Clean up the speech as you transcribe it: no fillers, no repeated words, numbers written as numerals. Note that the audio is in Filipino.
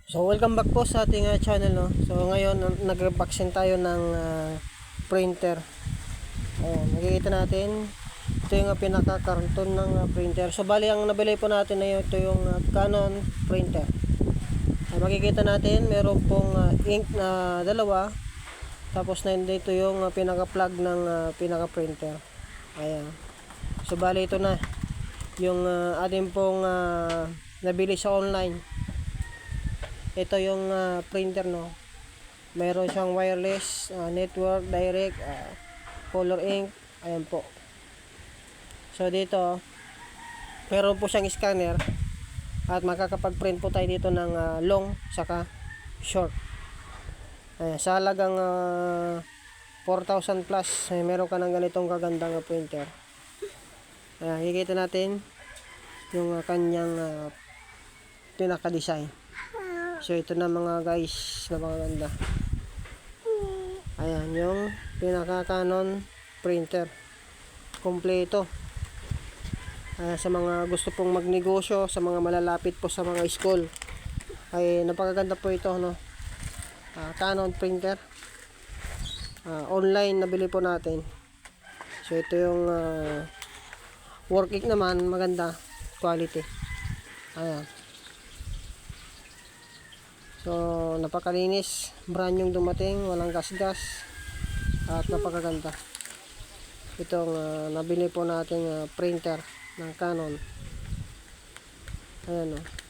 So welcome back po sa ating channel, no. So ngayon nag-unboxing tayo ng printer. Ayan, makikita natin ito yung pinaka-karton ng printer. So bali ang nabili po natin na ito yung Canon printer. Makikita natin meron pong ink na dalawa. Tapos na dito yung pinaka-plug ng pinaka-printer. Ayan. So bali ito na yung ating pong nabili sa online. Ito yung printer, no. Mayroon siyang wireless, network, direct, color ink. Ayan po. So dito meron po siyang scanner at makakapag-print po tayo dito ng long saka short. Ayan, sa halagang 4,000 plus meron ka ng ganitong kagandang printer. Ayan, kikita natin yung kanyang pinaka-design. So ito na mga guys, na mga ganda. Ayan yung pinaka Canon printer, kompleto. Sa mga gusto pong magnegosyo, sa mga malalapit po sa mga school, ay napakaganda po ito, no. Canon printer, online nabili po natin. So ito yung working naman, maganda quality. Ayan. So napakalinis, brand yung dumating, walang gas-gas at napakaganda. Itong nabili po nating printer ng Canon. Ayan, o.